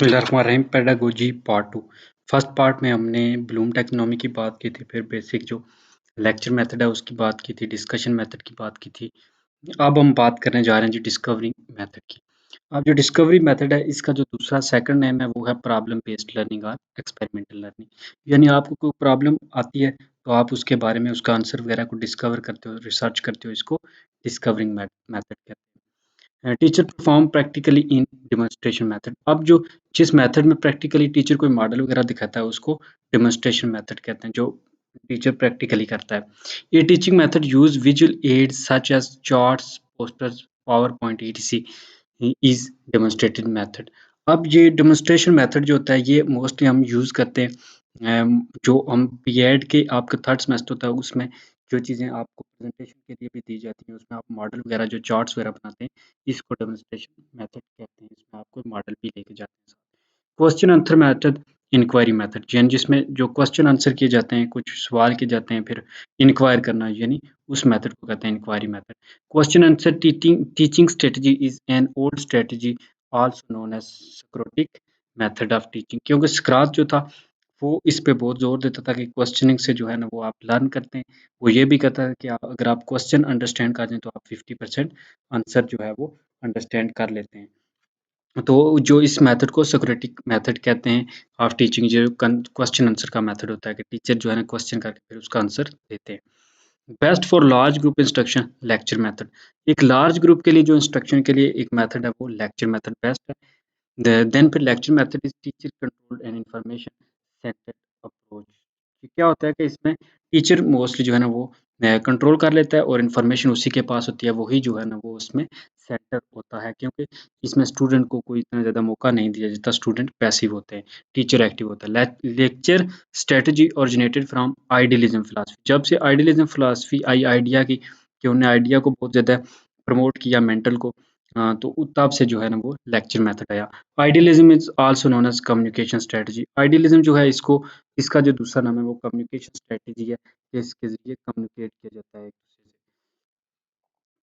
बिस्मिल्लाहिर्रहमानिर्रहीम pedagogy part 2। First part में हमने ब्लूम टैक्सोनॉमी की बात की थी, फिर बेसिक जो लेक्चर मेथड है उसकी बात की थी, डिस्कशन मेथड की बात की थी। अब हम बात करने जा रहे हैं जी डिस्कवरी मेथड की। अब जो डिस्कवरी मेथड है इसका जो दूसरा सेकंड नेम है वो है प्रॉब्लम बेस्ड लर्निंग और एक्सपेरिमेंटल लर्निंग। यानी आपको कोई प्रॉब्लम आती है तो आप उसके बारे में उसका आंसर वगैरह को डिस्कवर करते हो, रिसर्च करते हो, इसको डिस्कवरिंग मेथड कहते हैं। टीचर परफॉर्म प्रैक्टिकली इन डेमोन्स्ट्रेशन मेथड। अब जो जिस मेथड में प्रैक्टिकली टीचर कोई मॉडल वगैरह दिखाता है उसको डेमोन्स्ट्रेशन मेथड कहते हैं, जो टीचर प्रैक्टिकली करता है। ये teaching method use visual aids such as charts, posters, power point ETC is demonstrated method. अब ये डेमोन्स्ट्रेशन मेथड जो होता है ये मोस्टली हम यूज़ करते हैं जो हम बीएड के आपका थर्ड सेमेस्टर होता है उसमें जो चीज़ें आपको प्रेजेंटेशन के लिए भी दी जाती हैं उसमें आप मॉडल वगैरह जो चार्ट्स वगैरह बनाते हैं इसको डेमोन्स्ट्रेशन मेथड कहते हैं। इसमें आपको मॉडल भी लेके जाते हैं। Question answer method, inquiry method यानी जिसमें जो क्वेश्चन आंसर किए जाते हैं, कुछ सवाल किए जाते हैं, फिर इंक्वायर करना यानी उस मेथड को कहते हैं inquiry method. Question answer teaching strategy is an old strategy also known as Socratic method of teaching. क्योंकि स्क्रैच जो था वो इस पे बहुत ज़ोर देता था कि क्वेश्चनिंग से जो है ना वो आप लर्न करते हैं। वो ये भी कहता है कि अगर आप क्वेश्चन अंडरस्टैंड कर जाएँ तो आप 50% आंसर जो है वो अंडरस्टैंड कर लेते हैं। तो जो इस मेथड को सोक्रेटिक मेथड कहते हैं ऑफ टीचिंग, जो क्वेश्चन आंसर का मेथड होता है कि टीचर जो है ना क्वेश्चन करके फिर उसका आंसर देते हैं। Best for large group instruction lecture method. एक लार्ज ग्रुप के लिए जो इंस्ट्रक्शन के लिए एक मेथड है वो लेक्चर मेथड बेस्ट है। देन फिर lecture method is teacher controlled and information centred approach. क्या होता है कि इसमें टीचर मोस्टली जो है ना वो कंट्रोल कर लेता है और इन्फॉर्मेशन उसी के पास होती है, वही जो है ना वो उसमें सेंटर होता है। क्योंकि इसमें स्टूडेंट को कोई इतना ज़्यादा मौका नहीं दिया जाता, स्टूडेंट पैसिव होते हैं, टीचर एक्टिव होता है। Lecture strategy originated from idealism philosophy. जब से आइडियलिज्म फिलॉसफी आई आइडिया की कि उन्होंने आइडिया को बहुत ज़्यादा प्रमोट किया मेंटल को, तो तब से जो है ना वो लेक्चर मेथड आया। Idealism is also known as communication strategy. Idealism जो है इसको इसका जो दूसरा नाम है वो कम्युनिकेशन स्ट्रेटजी है कि इसके ज़रिए कम्युनिकेट किया जाता है एक-दूसरे से।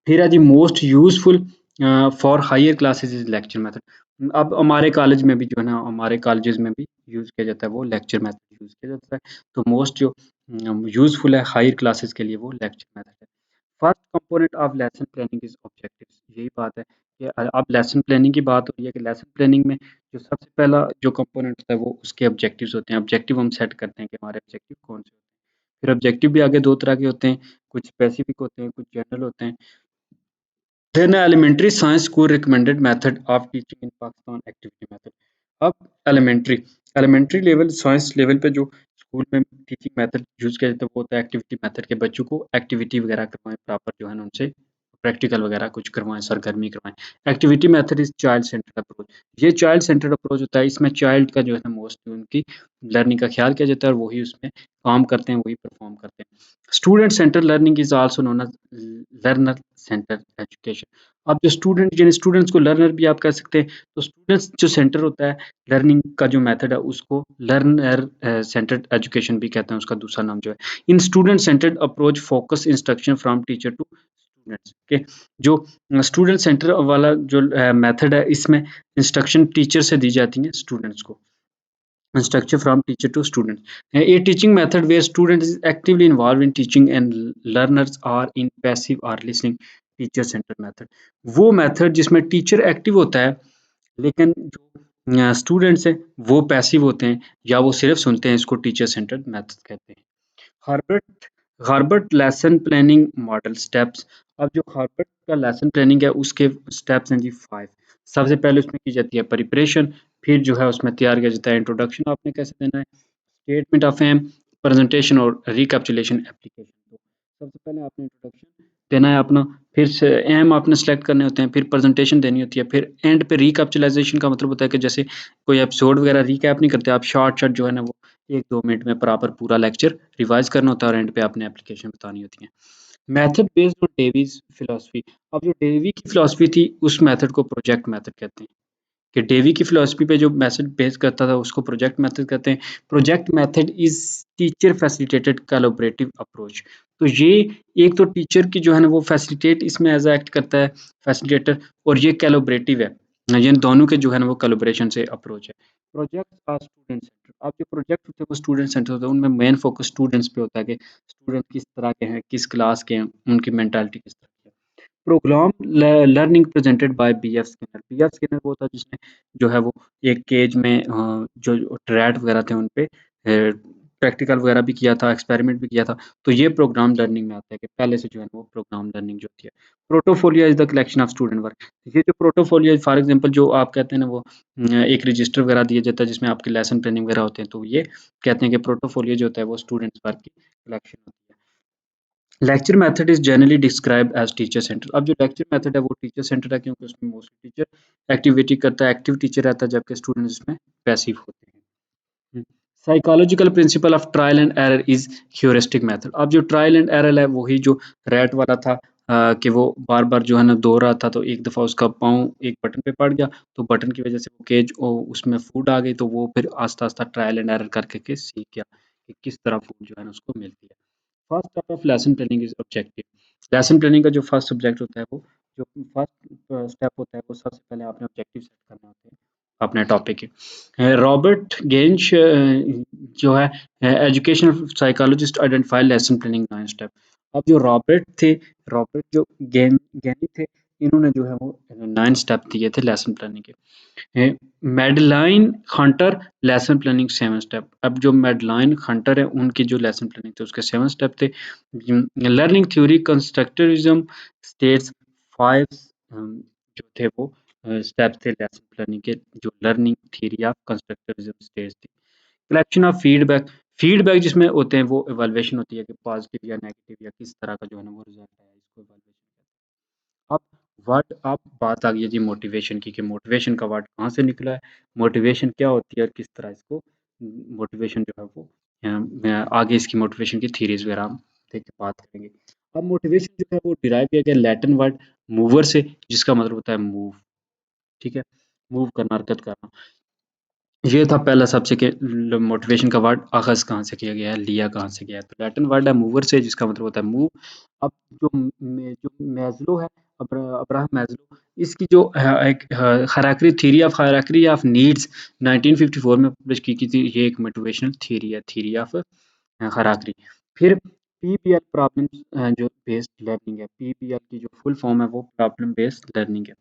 फिर है जी most useful for higher classes is lecture method. अब हमारे कॉलेज में भी जो है ना हमारे कॉलेजेस में भी यूज़ किया जाता है वो लेक्चर मेथड यूज़ किया जाता है। तो मोस्ट जो यूज़फुल है हायर क्लासेस के लिए वो लेक्चर मेथड है। First component of lesson planning is objectives. यही बात है कि अब लेसन प्लानिंग की बात हो रही है कि लेसन प्लानिंग में जो सबसे पहला जो कंपोनेंट होता है वो उसके ऑब्जेक्टिव्स होते हैं। ऑब्जेक्टिव हम सेट करते हैं कि हमारे ऑब्जेक्टिव कौन से होते हैं। फिर ऑब्जेक्टिव भी आगे 2 तरह के होते हैं, कुछ स्पेसिफिक होते हैं, कुछ जनरल होते हैं। Then elementary science school recommended method of teaching in Pakistan activity method. अब एलिमेंट्री लेवल साइंस लेवल पे जो स्कूल में टीचिंग मेथड यूज़ किया जाता है वो होता है एक्टिविटी मेथड के बच्चों को एक्टिविटी वगैरह करवाएँ प्रॉपर जो है ना उनसे प्रैक्टिकल वगैरह कुछ करवाएँ, सरगर्मी करवाएँ। Activity method is child centred approach. ये चाइल्ड सेंटर्ड अप्रोच होता है, इसमें चाइल्ड का जो है ना मोस्टली उनकी लर्निंग का ख़्याल किया जाता है और वही उसमें काम करते हैं, वही परफ़ॉर्म करते हैं। Student centred learning is also known as learner centred education. अब जो स्टूडेंट यानी स्टूडेंट्स को लर्नर भी आप कह सकते हैं, तो स्टूडेंट्स जो सेंटर होता है लर्निंग का जो मेथड है उसको लर्नर सेंटर्ड एजुकेशन भी कहते हैं, उसका दूसरा नाम जो है। In student centred approach focus instruction from teacher to students के जो स्टूडेंट सेंटर वाला जो मेथड है इसमें इंस्ट्रक्शन टीचर से दी जाती हैं स्टूडेंट्स को। Instruction from teacher to student. A teaching method where student is actively involved in teaching and learners are in passive or listening teacher centered method. वो method जिसमें टीचर एक्टिव होता है लेकिन जो स्टूडेंट्स हैं वो पैसिव होते हैं या वो सिर्फ सुनते हैं, इसको टीचर सेंटर्ड मेथड कहते हैं। Harvard Harvard lesson planning model steps. अब जो हार्वर्ड का लेसन प्लानिंग है उसके स्टेप्स हैं जी 5। सबसे पहले उसमें की जाती है प्रिपरेशन, फिर जो है उसमें तैयार किया जाता है इंट्रोडक्शन आपने कैसे देना है, स्टेटमेंट ऑफ एम, प्रेजेंटेशन और रिकैप्चुलेशन एप्लीकेशन। तो सबसे पहले आपने इंट्रोडक्शन देना है अपना, फिर से एम आपने सेलेक्ट करने होते हैं, फिर प्रेजेंटेशन देनी होती है, फिर एंड पे रिकैप्चुलाइजेशन का मतलब होता है कि जैसे कोई एपिसोड वगैरह रिकैप नहीं करते आप, शॉर्ट जो है ना वो 1-2 मिनट में प्रॉपर पूरा लेक्चर रिवाइज करना होता है और एंड पे आपने एप्लीकेशन बतानी होती है। Method based on Dewey's philosophy. अब जो डेवी की फिलॉसफी थी उस मेथड को प्रोजेक्ट मेथड कहते हैं। कि डेवी की फिलॉसफी पे जो मेथड बेस करता था उसको प्रोजेक्ट मेथड कहते हैं। Project method is teacher facilitated collaborative approach. तो ये एक तो टीचर की जो है ना वो फैसिलिटेट इसमें एज़ अ एक्ट करता है फैसिलिटेटर, और ये कोलैबोरेटिव है। ये दोनों के जो है ना वो कोलैबोरेशन से अप्रोच है। Projects are student centre. अब जो प्रोजेक्ट होते हैं वो स्टूडेंट सेंटर होते हैं, उनमें मेन फोकस स्टूडेंट्स पे होता है कि स्टूडेंट किस तरह के हैं, किस क्लास के हैं, उनकी मेंटालिटी किस तरह की है। Programme learning presented by BF Skinner. BF Skinner वो था जिसने जो है वो एक केज में जो रैट वगैरह थे उन पे प्रैक्टिकल वगैरह भी किया था, एक्सपेरिमेंट भी किया था। तो ये प्रोग्राम लर्निंग में आता है कि पहले से जो है वो प्रोग्राम लर्निंग जो होती है। Portfolio is the collection of student work. ये जो प्रोटोफोलियो फॉर एग्जांपल जो आप कहते हैं ना वो एक रजिस्टर वगैरह दिया जाता है जिसमें आपके लेसन प्लानिंग वगैरह होते हैं, तो ये कहते हैं कि प्रोटोफोलियो जो होता है वो स्टूडेंट्स वर्क की कलेक्शन होती है। Lecture method is generally described as teacher centre. अब जो लेक्चर मेथड है वो टीचर सेंटर है क्योंकि उसमें मोस्टली टीचर एक्टिविटी करता है, एक्टिव टीचर रहता है, जबकि स्टूडेंट इसमें पैसिव होते हैं। Psychological principle of trial and error is heuristic method. अब जो ट्रायल एंड एरर है वही जो रैट वाला था, कि वो बार बार जो है ना दौड़ रहा था, तो एक दफ़ा उसका पाँव एक बटन पे पड़ गया, तो बटन की वजह से वो केज उसमें फूड आ गई, तो वो फिर आस्ता आस्ता ट्रायल एंड एरर करके के सीख गया कि किस तरह फूड जो है ना उसको मिलती है। First step of lesson planning is objective. Lesson planning का जो फर्स्ट सब्जेक्ट होता है वो जो फर्स्ट स्टेप होता है वो सबसे पहले आपने ऑब्जेक्टिव सेट करने होते हैं अपने टॉपिक के। रॉबर्ट गेंश जो है educational psychologist identify lesson planning 9 step. अब जो रॉबर्ट थे, रॉबर्ट जो गेनी थे, इन्होंने जो है वो 9 स्टेप दिए थे लेसन प्लानिंग के। Medline Hunter lesson planning 7 step. अब जो मेडलाइन हंटर है उनकी जो लेसन प्लानिंग थे उसके 7 स्टेप थे। लर्निंग थ्योरी कंस्ट्रक्टिविज्म स्टेट्स 5 जो थे वो स्टेप थे लेसन प्लानिंग के, जो learning theory of constructivism states थी। Collection of feedback. फीडबैक जिसमें होते हैं वो इवैल्यूएशन होती है कि पॉजिटिव या नेगेटिव या किस तरह का जो है ना वो रिजल्ट आया, इसको इवैल्यूएशन कहते हैं। अब व्हाट अब बात आ गई है जी मोटिवेशन की, कि मोटिवेशन का वर्ड कहाँ से निकला है, मोटिवेशन क्या होती है और किस तरह इसको मोटिवेशन जो है वो आगे इसकी मोटिवेशन की थीरीज वगैरह हम देख के बात करेंगे। अब मोटिवेशन जो है वो डिराइव किया गया लैटिन वर्ड मूवर से, जिसका मतलब होता है मूव। ठीक है, मूव करना, हरकत करना। ये था पहला सबसे कि मोटिवेशन का वर्ड आगाज़ कहाँ से किया गया है, लिया कहाँ से गया है। तो लैटिन वर्ड है मूवर से, जिसका मतलब होता है मूव। अब जो मैज़लो है, अब्राहम मैज़लो, इसकी जो एक hierarchy theory of hierarchy of needs 1954 में पब्लिश की थी। ये एक मोटिवेशनल थ्योरी है, थ्योरी ऑफ हायरार्की। फिर पीबीएल प्रॉब्लम जो बेस्ड लर्निंग है, पीबीएल की जो फुल फॉर्म है वो प्रॉब्लम बेस्ड लर्निंग है।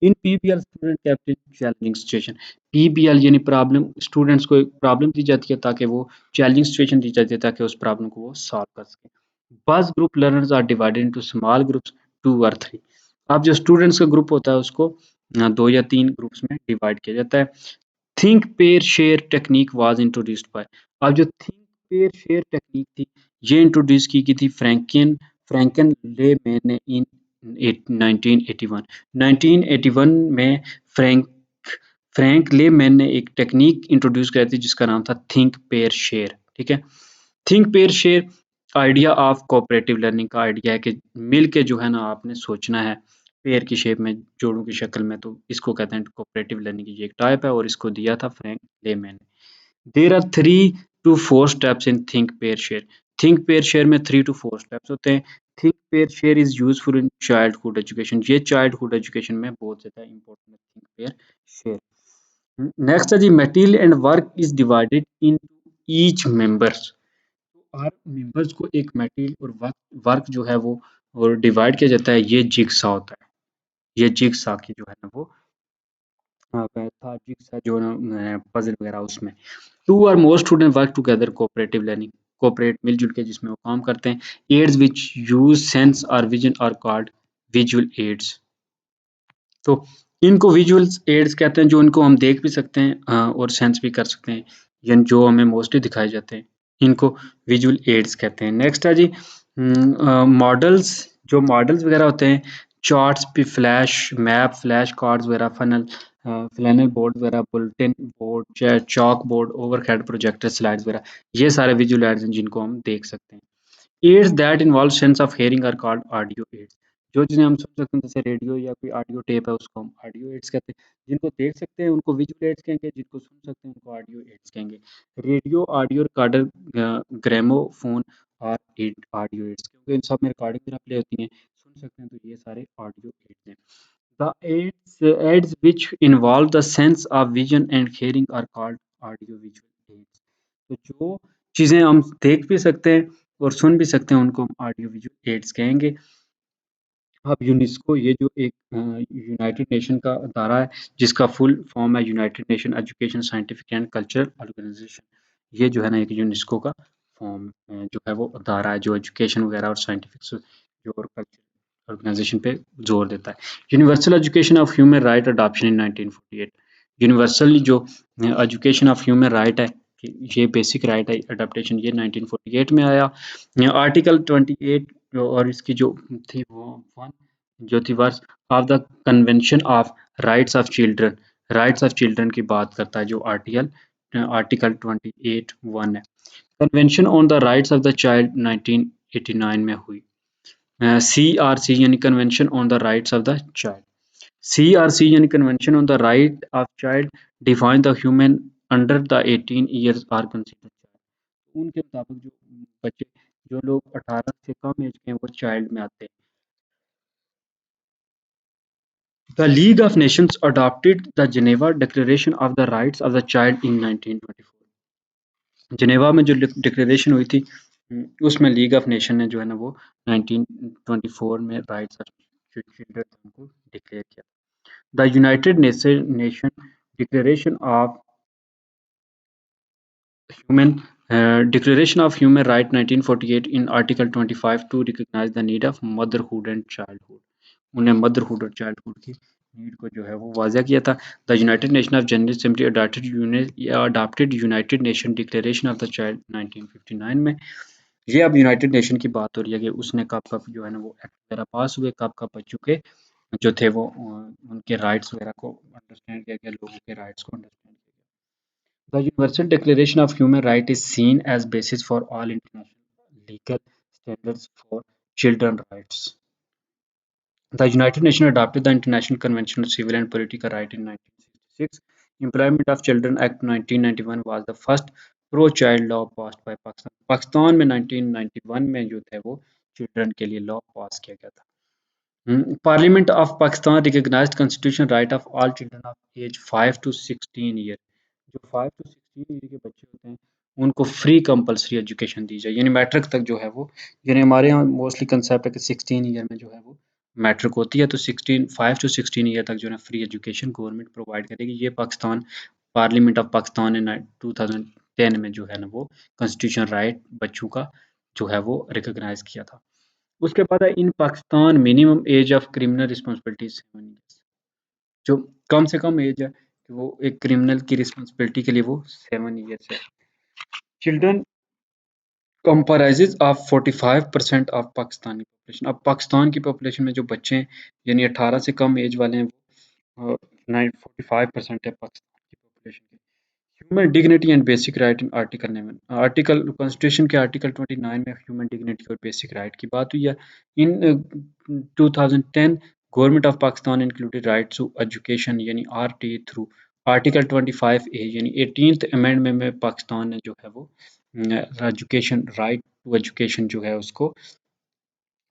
In PBL student capture challenging situation. PBL यानी प्रॉब्लम, स्टूडेंट्स को एक प्रॉब्लम दी जाती है ताकि वो चैलेंजिंग सिचुएशन दी जाती है ताकि उस प्रॉब्लम को वो सॉल्व कर सकें। Buzz group learners are divided into small groups 2 और 3। अब जो स्टूडेंट्स का ग्रुप होता है उसको 2 या 3 ग्रुप्स में डिवाइड किया जाता है। Think pair share technique was introduced by. अब जो थिंक पेयर शेयर टेक्निक थी ये इंट्रोड्यूस की गई थी फ्रैंकन लेमैन ने इन 1981। 1981 में फ्रैंक फ्रैंक लेमैन ने एक टेक्निक इंट्रोड्यूस करी थी जिसका नाम था थिंक पेयर शेयर। ठीक है, think pair share idea of cooperative learning का आइडिया है कि मिल के जो है ना आपने सोचना है पेयर की शेप में, जोड़ों की शक्ल में, तो इसको कहते हैं कोऑपरेटिव लर्निंग की। ये एक टाइप है और इसको दिया था फ्रैंक लेमैन ने। There are 3 to 4 steps in think pair share. Think pair share में 3 टू 4 स्टेप्स होते हैं। Think pair share is useful in childhood education. ये चाइल्डहुड एजुकेशन में बहुत ज़्यादा इंपॉर्टेंट है थिंक पेयर शेयर। नेक्स्ट है जी material and work is divided in each members. हर मेंबर्स को एक मटेरियल और वर्क वर्क जो है वो और डिवाइड किया जाता है। ये जिगसा होता है, ये जिगसा की जो है ना वो था जिगसा जो ना पजल वगैरह उसमें। टू और more student work together cooperative learning. Cooperate मिलजुल के जिसमें वो काम करते हैं। एड्स विच यूज सेंस और vision are called visual aids. तो इनको विजुअल्स एड्स कहते हैं, जो इनको हम देख भी सकते हैं और सेंस भी कर सकते हैं, यानी जो हमें मोस्टली दिखाए जाते हैं, इनको विजुअल एड्स कहते हैं। नेक्स्ट है जी मॉडल्स। जो मॉडल्स वगैरह होते हैं, चार्ट्स पे फ्लैश मैप, फ्लैश कार्ड्स वगैरह, फनल फ्लैनल बोर्ड वगैरह, bulletin board, chalk board, overhead projector, slides वगैरह, ये सारे विजुअल एड्स हैं जिनको हम देख सकते हैं। Aids that involve sense of hearing are called audio aids. जो जिन्हें हम सुन सकते हैं जैसे रेडियो या कोई ऑडियो टेप है उसको हम ऑडियो एड्स कहते हैं। जिनको देख सकते हैं उनको विजुअल एड्स कहेंगे, जिनको सुन सकते हैं उनको ऑडियो एड्स कहेंगे। रेडियो, ऑडियो रिकॉर्डर, ग्रामोफोन और ऑडियो एड्स, क्योंकि इन सब में रिकॉर्डिंग वगैरह प्ले होती हैं, सुन सकते हैं, तो ये सारे ऑडियो एड्स हैं। The aids which involve the sense of vision and hearing are called audio visual aids. तो जो चीज़ें हम देख भी सकते हैं और सुन भी सकते हैं उनको हम ऑडियो विजुअल एड्स कहेंगे। अब यूनेस्को ये जो एक यूनाइटेड नेशन का अदारा है जिसका फुल फॉर्म है United Nation Education Scientific and Cultural Organization. ये जो है ना एक यूनेस्को का फॉर्म जो है वो अदारा है जो एजुकेशन वगैरह और साइंटिफिक जो और कल्चरल ऑर्गेनाइजेशन पे जोर देता है। Universal education of human right adoption in 1948। Universal जो एजुकेशन ऑफ ह्यूमन राइट है ये बेसिक राइट है अडॉप्टेशन ये 1948 में आया। आर्टिकल 28 और इसकी जो थी वो वन जो थी वर्ष of the convention of rights of children की बात करता है जो आर्टिकल 28 वन है। Convention on the rights of the child 1989 में हुई। CRC यानी convention on the rights of the child. CRC यानी convention on the right of child define the human under the 18 years are considered child. उनके मुताबिक जो बच्चे जो लोग 18 से कम एज के हैं वो चाइल्ड में आते हैं। The League of Nations adopted the Geneva Declaration of the Rights of the Child in 1924। Geneva में जो डिक्लेरेशन हुई थी उसमें लीग ऑफ नेशन ने जो है ना वो 1924 में राइट्स ऑफ चिल्ड्रन को डिक्लेयर किया। The United nation declaration of human Declaration of Human Rights 1948 in Article 25 to recognize the need of motherhood and childhood। उन्हें मदरहुड और चाइल्डहुड की नीड को जो है वो वाज़ह किया था। The United nation of general assembly adopted United nation declaration of the child 1959 में। ये अब यूनाइटेड नेशन की बात हो रही है कि उसने कब जो है ना वो एक्ट वगैरह पास हुए, कब बच्चों के जो थे वो उनके राइट्स वगैरह को अंडरस्टैंड किया गया, लोगों के राइट्स को अंडरस्टैंड किया गया। The Universal Declaration of Human Rights is seen as basis for all international legal standards for children's rights. The United Nations adopted the International Convention on Civil and Political Rights in 1966. Employment of Children Act 1991 was the first pro-child law passed by Pakistan. Pakistan में 1991 में जो थे वो children के लिए law पास किया गया था। Parliament of Pakistan recognized constitutional right of all children of age 5 to 16 year। जो 5 टू 16 ईयर के बच्चे होते हैं उनको फ्री कंपलसरी एजुकेशन दी जाए, यानी मैट्रिक तक जो है वो, यानी हमारे यहाँ मोस्टली कंसेप्ट है कि 16 ईयर में जो है वो मैट्रिक होती है, तो 16 5 टू 16 ईयर तक जो है फ्री एजुकेशन गवर्नमेंट प्रोवाइड करेगी। ये पाकिस्तान पार्लियामेंट ऑफ पाकिस्तान ने 2010 में जो है ना वो कॉन्स्टिट्यूशन राइट बच्चों का जो है वो रिकॉग्नाइज किया था। उसके बाद है in Pakistan minimum age of criminal responsibility 7 years. जो कम से कम एज है कि वो एक क्रिमिनल की रिस्पॉन्सिबिलिटी के लिए वो 7 ईयर्स है। Children comprises of 45% of Pakistani population. अब पाकिस्तान की पॉपुलेशन में जो बच्चे हैं यानी 18 से कम एज वाले हैं वो 45% है पाकिस्तान की पॉपुलेशन की। Human dignity and basic right in article 11। Article constitution के आर्टिकल 29 में ह्यूमन डिग्निटी और बेसिक राइट की बात हुई है। In 2010 government of Pakistan included right to education यानी RTA थ्रू आर्टिकल 25A यानी 18th अमेंडमेंट में पाकिस्तान ने जो है वो एजुकेशन राइट टू एजुकेशन जो है उसको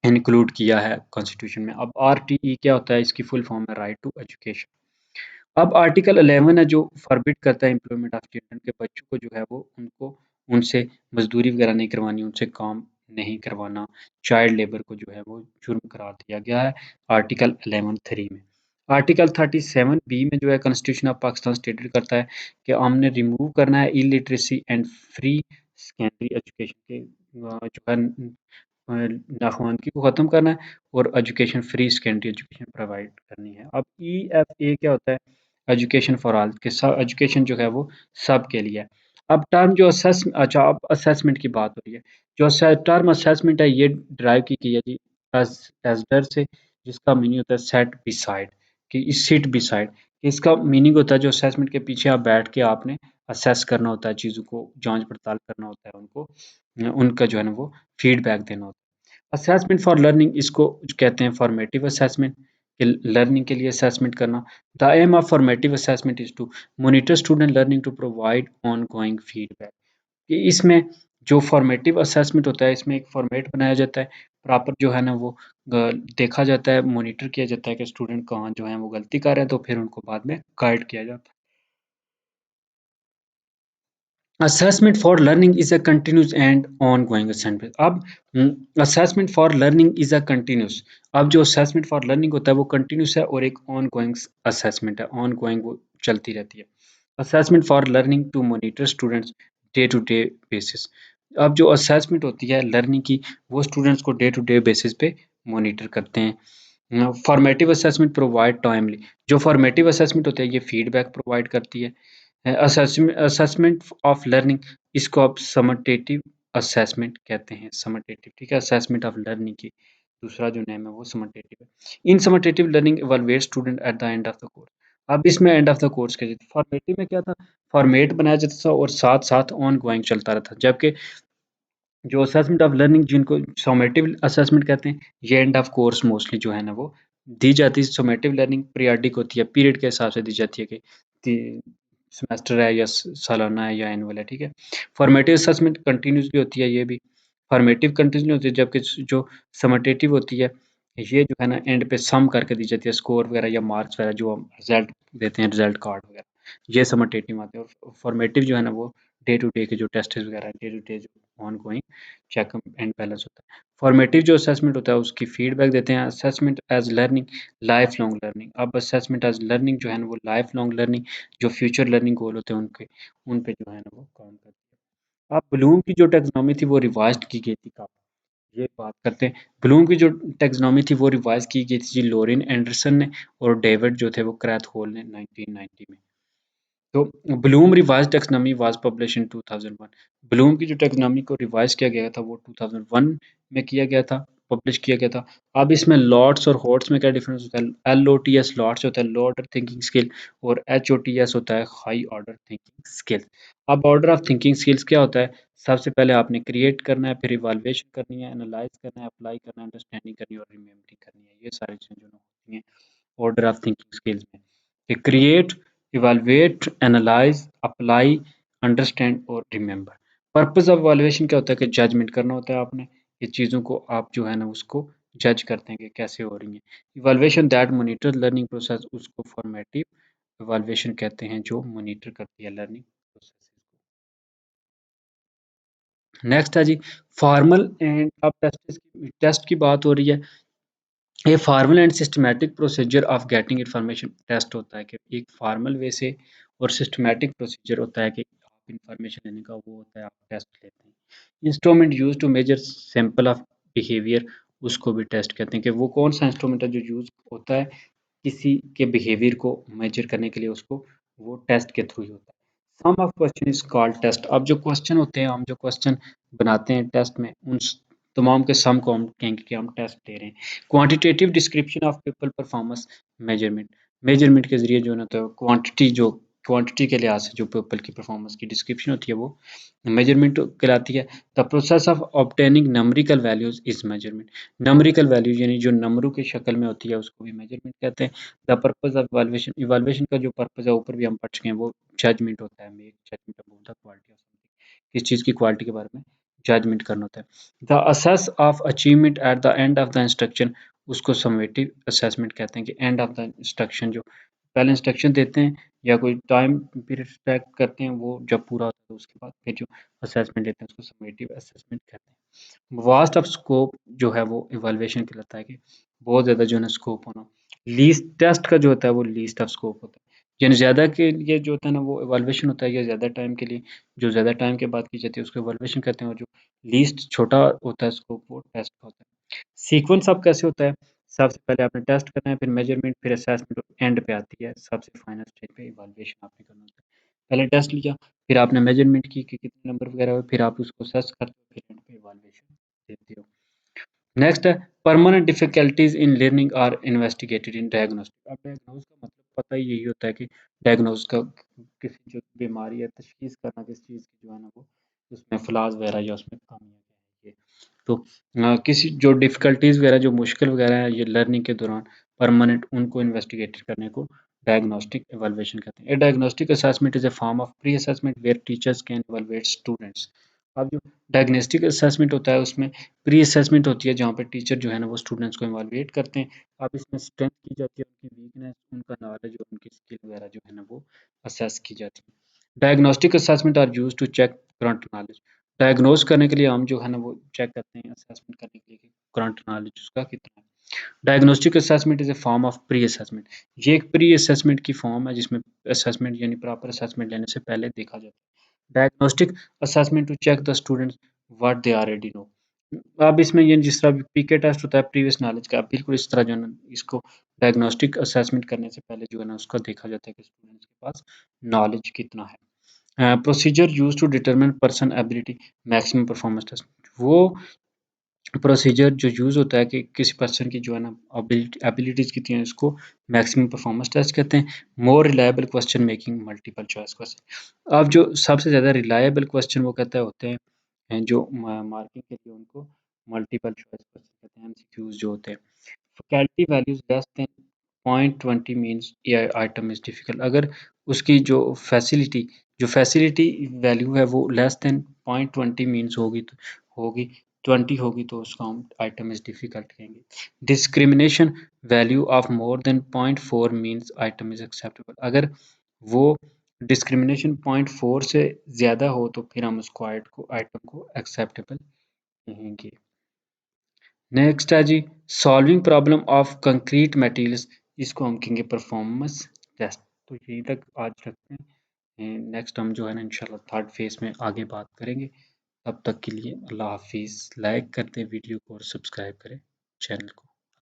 इंक्लूड किया है कॉन्स्टिट्यूशन में। अब RTE क्या होता है, इसकी फुल फॉर्म है राइट टू एजुकेशन। अब आर्टिकल 11 है जो फॉरबिड करता है एम्प्लॉयमेंट ऑफ चिल्ड्रन के बच्चों को जो है वो उनको उनसे मजदूरी वगैरह नहीं करवानी, उनसे काम नहीं करवाना, चाइल्ड लेबर को जो है वो जुर्म करार दिया गया है आर्टिकल 11(3) में। आर्टिकल 37B में जो है कॉन्स्टिट्यूशन ऑफ पाकिस्तान स्टेटेड करता है कि हमने रिमूव करना है illiteracy and free secondary education के जो है नाखवानगी को ख़त्म करना है और education free secondary education provide करनी है। अब EFA क्या होता है, एजुकेशन फॉर ऑल के सब एजुकेशन जो है वो सब के लिए है। अब टर्म जो अब असेसमेंट की बात हो रही है। जो टर्म असेसमेंट है ये ड्राइव की गई है जी एसडर से, जिसका मीनिंग होता है सेट बिसाइड कि सिट बिसाइड। इसका मीनिंग होता है जो असेसमेंट के पीछे आप बैठ के आपने असेस करना होता है, चीज़ों को जांच पड़ताल करना होता है, उनको उनका जो है ना वो फीडबैक देना होता है। असेसमेंट फॉर लर्निंग इसको कहते हैं फॉर्मेटिव असेसमेंट कि लर्निंग के लिए असेसमेंट करना। The aim of formative assessment is to monitor student learning to provide ongoing feedback. कि इसमें जो फॉर्मेटिव असेसमेंट होता है इसमें एक फॉर्मेट बनाया जाता है प्रॉपर जो है ना वो देखा जाता है, मॉनिटर किया जाता है कि स्टूडेंट कहाँ जो है वो गलती कर रहे हैं, तो फिर उनको बाद में गाइड किया जाता है। Assessment for learning is a continuous and ongoing assessment. अब assessment for learning is a continuous. अब जो assessment for learning होता है वो continuous है और एक ongoing assessment है, ongoing वो चलती रहती है। Assessment for learning to monitor students day to day basis. अब जो assessment होती है learning की वो students को day to day basis पे monitor करते हैं। फॉर्मेटिव असेसमेंट प्रोवाइड टाइमली, जो फॉर्मेटिव असेसमेंट होते हैं ये फीडबैक प्रोवाइड करती है। असेसमेंट ऑफ लर्निंग, इसको आप समटेटिव असेसमेंट कहते हैं, समटेटिव, ठीक है, असेसमेंट ऑफ लर्निंग की दूसरा जो नेम है वो समटेटिव है। In summative learning evaluate student at the end of the course. अब इसमें एंड ऑफ द कोर्स क्या जाता है, फॉर्मेटिव में क्या था, फॉर्मेट बनाया जाता था और साथ साथ ऑन गोइंग चलता रहता, जबकि जो असेसमेंट ऑफ लर्निंग जिनको समेटिव असेसमेंट कहते हैं, ये एंड ऑफ कोर्स मोस्टली जो है ना वो दी जाती है। समेटिव लर्निंग पीरियाडिक होती है, पीरियड के हिसाब से दी जाती है कि सेमेस्टर है या सालाना है या एनुअल है, ठीक है। फॉर्मेटिव असेसमेंट कंटिन्यूसली होती है, ये भी फॉर्मेटिव कंटिन्यूसली होती है, जबकि जो समटेटिव होती है ये जो है ना एंड पे सम करके दी जाती है, स्कोर वगैरह या मार्क्स वगैरह जो हम रिजल्ट देते हैं, रिजल्ट कार्ड वगैरह, ये समटेटिव आते हैं। और फॉर्मेटिव जो है ना वो डे टू डे के जो टेस्ट वगैरह डे टू डे जो ongoing check and balance होता है। फॉर्मेटिव जो असेसमेंट होता है उसकी फीडबैक देते हैं। Assessment as learning, lifelong learning. अब असेसमेंट एज लर्निंग जो है ना वो लाइफ लॉन्ग लर्निंग, जो फ्यूचर लर्निंग गोल होते हैं उनके उन पे जो है ना वो काम करती है। अब ब्लूम की जो टेक्सोनॉमी थी वो रिवाइज्ड की गई थी कब, ये बात करते हैं। ब्लूम की जो टेक्सोनॉमी थी वो रिवाइज की गई थी जी लोरिन एंडरसन ने और डेविड जो थे वो क्रैथहोल ने 1990 में। तो Bloom revised taxonomy was publish in 2001। Bloom की जो टैक्सोनॉमी को रिवाइज किया गया था वो 2001 में किया गया था, पब्लिश किया गया था। अब इसमें लॉट्स और हॉट्स में क्या डिफरेंस होता है, एलओटीएस लॉट्स होता है लो ऑर्डर थिंकिंग स्किल, और एचओटीएस होता है हाई ऑर्डर थिंकिंग स्किल। अब ऑर्डर ऑफ थिंकिंग स्किल्स क्या होता है, सबसे पहले आपने क्रिएट करना है, फिर इवाल्युएशन करनी है, एनालाइज करना है, अप्लाई करना है, अंडरस्टैंडिंग करनी है और रिमेम्बरिंग करनी है। ये सारी चीजें जो होती हैं ऑर्डर ऑफ थिंकिंग स्किल्स में, कि create, evaluate, analyse, apply, understand और रिमेंबर। पर्पस ऑफ इवैल्यूएशन क्या होता है कि जजमेंट करना होता है आपने, ये चीज़ों को आप जो है ना उसको जज करते हैं कि कैसे हो रही हैं। Evaluation that monitor learning process, उसको फॉर्मेटिव इवैल्यूएशन कहते हैं जो मॉनिटर करती है लर्निंग प्रोसेस को। नेक्स्ट है जी फॉर्मल एंड, अब टेस्ट की बात हो रही है। ये formal and systematic procedure of getting information test होता है कि एक फॉर्मल वे से और सिस्टमैटिक प्रोसीजर होता है कि आप इन्फॉर्मेशन लेने का वो होता है, आप टेस्ट लेते हैं। Instrument use to measure sample of behaviour, उसको भी टेस्ट कहते हैं कि वो कौन सा इंस्ट्रूमेंट है जो यूज होता है किसी के बिहेवियर को मेजर करने के लिए, उसको वो टेस्ट के थ्रू ही होता है। Some of question is called test. अब जो क्वेश्चन होते हैं, हम जो क्वेश्चन बनाते हैं टेस्ट में, उन तमाम के सम को हम कहेंगे कि हम टेस्ट ले रहे हैं। Quantitative description of people performance measurement, measurement के जरिए जो है तो क्वांटिटी, जो क्वांटिटी के लिहाज से जो पीपल की परफॉर्मेंस की डिस्क्रिप्शन होती है वो मेजरमेंट कहलाती है। The process of obtaining numerical values is measurement. Numerical value यानी जो नंबरों की शक्ल में होती है उसको भी मेजरमेंट कहते हैं। The purpose of evaluation, evaluation का जो पर्पस है ऊपर भी हम पढ़ चुके हैं, वो जजमेंट होता है, make judgement about the quality of something, किस चीज़ की क्वालिटी के बारे में जजमेंट करना होता है। The assess of achievement eight the end of the instruction, उसको समेटिव असेसमेंट कहते हैं कि एंड ऑफ द इंस्ट्रक्शन, जो पहले इंस्ट्रक्शन देते हैं या कोई टाइम पीरियड सेट करते हैं, वो जब पूरा होता है उसके बाद फिर जो असेसमेंट देते हैं उसको समेटिव असेसमेंट कहते हैं। वास्ट ऑफ स्कोप जो है वो इवैल्यूएशन कहलाता है कि बहुत ज़्यादा जो है ना स्कोप होना। लीस्ट टेस्ट का जो होता है वो लीस्ट ऑफ स्कोप होता है, यानी ज़्यादा के लिए जो होता है ना वो इवैल्यूएशन होता है, या ज़्यादा टाइम के लिए, जो ज़्यादा टाइम के बाद की जाती है उसको इवैल्यूएशन कहते हैं, और जो लीस्ट छोटा होता है स्कोप वो टेस्ट का होता है। सीक्वेंस अब कैसे होता है, सबसे पहले आपने टेस्ट करना है, फिर मेजरमेंट, फिर असेसमेंट, एंड पे आती है सबसे फाइनल स्टेज पे इवैल्यूएशन आपने करना होता है। पहले टेस्ट लिया, फिर आपने मेजरमेंट की कि कितने नंबर वगैरह हुए, फिर आप उसको सर्च करते हो, फिर एंड पे इवैल्यूएशन देते हो। नेक्स्ट है permanent difficulties in learning are investigated in diagnostic. अब डायग्नोस का मतलब पता ही यही होता है कि डायग्नोस का किसी जो बीमारी है तशखीस करना किस चीज़ की जो है ना वो उसमें फ्लाज वगैरह या उसमें खामियां क्या है ये। तो किसी जो डिफिकल्टीज वगैरह जो मुश्किल वगैरह है ये लर्निंग के दौरान परमानेंट, उनको इन्वेस्टिगेट करने को डायग्नोस्टिक इवैल्यूएशन कहते हैं। A diagnostic assessment is a form of pre assessment where teachers can evaluate students अब जो डायग्नोस्टिक असेसमेंट होता है उसमें प्री असेसमेंट होती है जहाँ पे टीचर जो है ना वो स्टूडेंट्स को इवैल्यूएट करते हैं। अब इसमें स्ट्रेंथ की जाती है, उनकी वीकनेस, उनका नॉलेज और उनकी स्किल वगैरह जो है ना वो असेस की जाती है। Diagnostic assessment are used to check current knowledge. Diagnose करने के लिए हम जो है ना वो चेक करते हैं, असेसमेंट करने के लिए कि करंट नॉलेज उसका कितना है। Diagnostic assessment is a form of pre assessment. ये एक प्री असेसमेंट की फॉर्म है जिसमें असेसमेंट यानी प्रॉपर असेसमेंट लेने से पहले देखा जाता है। Diagnostic assessment to check the students what they already know. अब इसमें ये जिस तरह पीके टेस्ट होता है प्रीवियस नॉलेज का, बिल्कुल इस तरह जो है ना इसको डायग्नोस्टिक असेसमेंट करने से पहले जो है ना उसका देखा जाता है कि स्टूडेंट्स के पास नॉलेज कितना है। Procedure use to determine person ability maximum performance test. वो प्रोसीजर जो यूज़ होता है कि किसी पर्सन की जो है ना एबिलिटीज़ कितनी है, इसको मैक्सिमम परफॉर्मेंस टेस्ट कहते हैं। More reliable question making multiple choice question. अब जो सबसे ज़्यादा रिलायबल क्वेश्चन वो कहता है होते हैं जो मार्किंग के लिए उनको मल्टीपल चॉइस क्वेश्चन कहते हैं, एमसीक्यूज जो होते हैं। Faculty values less than 0.20 means ये आइटम इज डिफिकल्ट। अगर उसकी जो फैसिलिटी वैल्यू है वो लेस देन 0.20 मीन्स होगी 20 होगी तो उसका हम आइटम इज डिफिकल्ट कहेंगे। Discrimination value of more than 0.4 means item is acceptable. अगर वो डिस्क्रिमिनेशन 0.4 से ज़्यादा हो तो फिर हम उसको आइटम को एक्सेप्टेबल कहेंगे। नेक्स्ट है जी solving problem of concrete materials, इसको हम कहेंगे परफॉर्मेंस टेस्ट। तो यहीं तक आज रखते हैं, नेक्स्ट हम जो है ना इंशाल्लाह थर्ड फेज में आगे बात करेंगे। तब तक के लिए अल्लाह हाफिज़। लाइक कर दें वीडियो को और सब्सक्राइब करें चैनल को।